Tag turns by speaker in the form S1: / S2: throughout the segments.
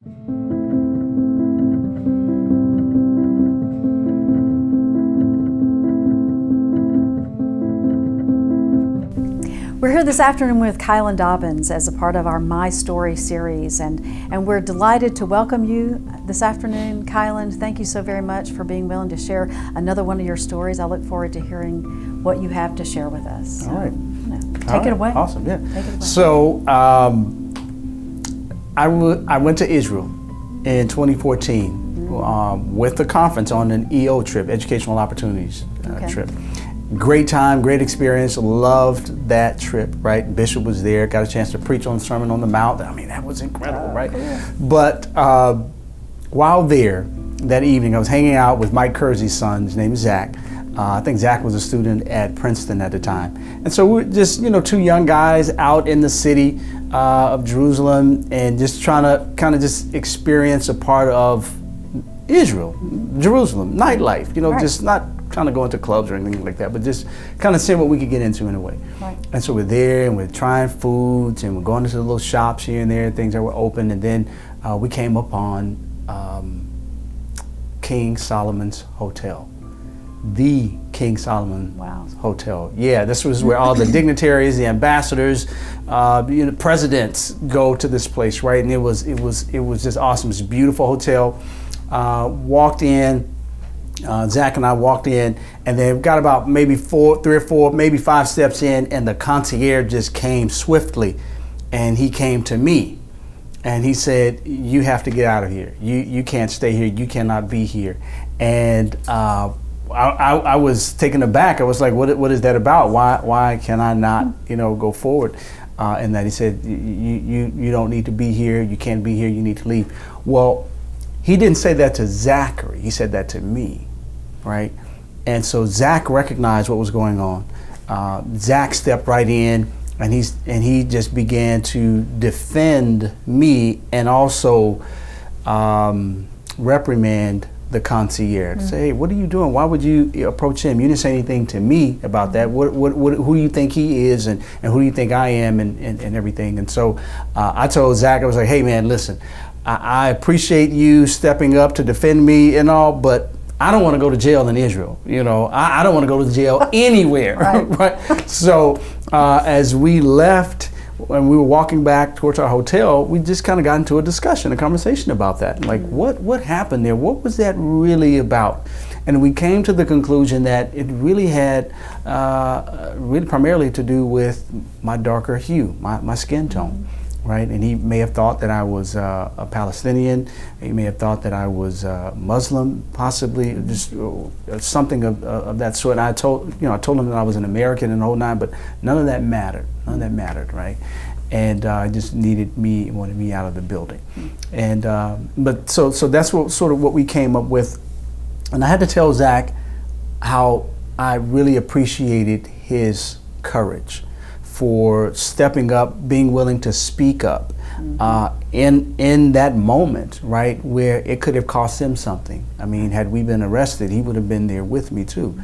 S1: We're here this afternoon with Kyland Dobbins as a part of our My Story series, and we're delighted to welcome you this afternoon. Kyland, thank you so very much for being willing to share another one of your stories. I look forward to hearing what you have to share with us.
S2: All right.
S1: Take it away.
S2: Awesome, yeah.
S1: Take it away.
S2: So I went to Israel in 2014 with the conference on an EO trip, Educational Opportunities trip. Great time, great experience, loved that trip, right? Bishop was there, got a chance to preach on the Sermon on the Mount. I mean, that was incredible, right? Cool. But while there, that evening, I was hanging out with Mike Kersey's son, his name is Zach. I think Zach was a student at Princeton at the time. And so we were just, two young guys out in the city of Jerusalem and just trying to kind of just experience a part of Israel, Jerusalem, nightlife,
S1: right.
S2: Just not trying to go into clubs or anything like that, but just kind of seeing what we could get into in a way.
S1: Right.
S2: And so we're there and we're trying foods and we're going into the little shops here and there, things that were open. And then we came upon King Solomon's Hotel. The King Solomon Hotel. Yeah, this was where all the dignitaries, the ambassadors, presidents go to this place, right? And it was just awesome. It's a beautiful hotel. Walked in. Zach and I walked in, and then got about maybe 3 or 4, maybe 5 steps in, and the concierge just came swiftly, and he came to me, and he said, "You have to get out of here. You can't stay here. You cannot be here." And I was taken aback. I was like, "What is that about? Why can I not, go forward?" And that he said, "You don't need to be here. You can't be here. You need to leave." Well, he didn't say that to Zachary. He said that to me, right? And so Zach recognized what was going on. Zach stepped right in, and he just began to defend me and also reprimand the concierge. Say, "Hey, what are you doing? Why would you approach him? You didn't say anything to me about that. Who do you think he is, and who do you think I am, and everything?" And so I told Zach, I was like, "Hey, man, listen. I appreciate you stepping up to defend me and all, but I don't want to go to jail in Israel. I don't want to go to jail anywhere." Right. So as we left, when we were walking back towards our hotel, we just kind of got into a conversation about that. Like, what happened there? What was that really about? And we came to the conclusion that it really had really primarily to do with my darker hue, my skin tone. Right, and he may have thought that I was a Palestinian. He may have thought that I was Muslim, possibly just something of that sort. And I told him that I was an American and the whole nine, but none of that mattered. None of that mattered, right? And I just wanted me out of the building. And but so that's what we came up with. And I had to tell Zach how I really appreciated his courage for stepping up, being willing to speak up in that moment, right, where it could have cost him something. I mean, had we been arrested, he would have been there with me too.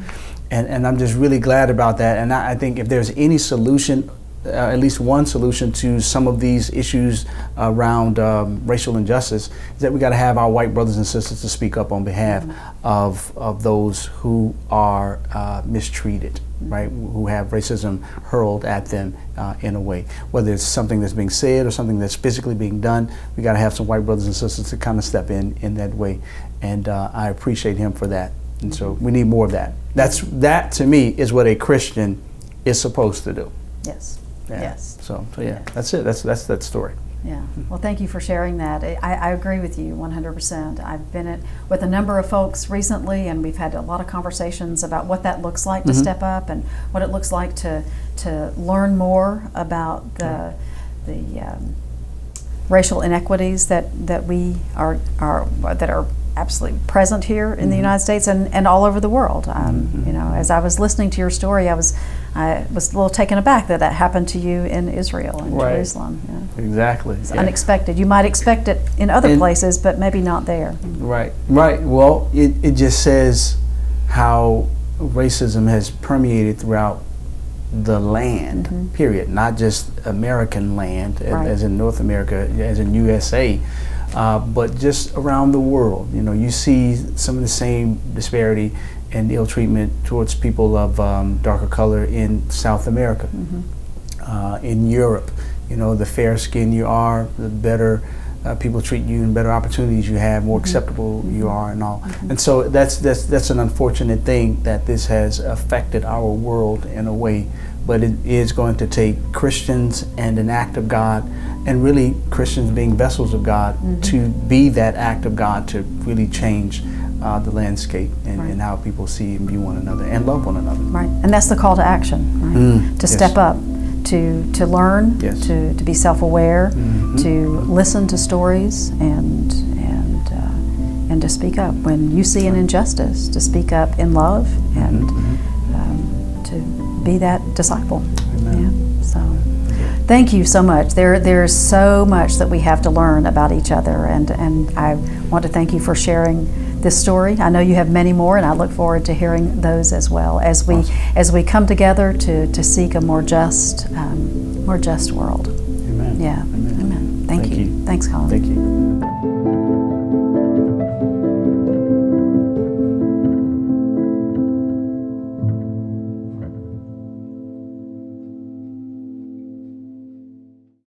S2: And I'm just really glad about that. And I think if there's any solution, at least one solution to some of these issues around racial injustice, is that we got to have our white brothers and sisters to speak up on behalf of those who are mistreated, right? Who have racism hurled at them in a way. Whether it's something that's being said or something that's physically being done, we got to have some white brothers and sisters to kind of step in that way. And I appreciate him for that. And so we need more of that. That to me is what a Christian is supposed to do.
S1: Yes.
S2: Yeah.
S1: Yes.
S2: So yeah, that's it. That's that story.
S1: Yeah. Well, thank you for sharing that. I agree with you 100%. I've been with a number of folks recently, and we've had a lot of conversations about what that looks like to step up, and what it looks like to learn more about the racial inequities that we are absolutely present here in the United States and all over the world. As I was listening to your story, I was a little taken aback that happened to you in Israel and Jerusalem. Yeah.
S2: Exactly.
S1: It's unexpected. You might expect it in other places, but maybe not there.
S2: Right. Well, it just says how racism has permeated throughout the land, period. Not just American land, as in North America, as in USA, but just around the world, you see some of the same disparity and ill treatment towards people of darker color in South America, in Europe. The fairer skinned you are, the better people treat you and better opportunities you have, more acceptable you are and all. And so that's an unfortunate thing that this has affected our world in a way, but it is going to take Christians and an act of God, and really Christians being vessels of God to be that act of God to really change the landscape and how people see and view one another and love one another.
S1: Right, and that's the call to action, right? To step up, to learn, to be self-aware, to listen to stories, and to speak up when you see an injustice, to speak up in love, and to be that disciple.
S2: Amen.
S1: Yeah, so thank you so much. There's so much that we have to learn about each other, and I want to thank you for sharing this story. I know you have many more, and I look forward to hearing those as well as we come together to seek a more just world.
S2: Amen.
S1: Yeah. Amen. Thank you.
S2: you.
S1: Thanks, Colin.
S2: Thank you.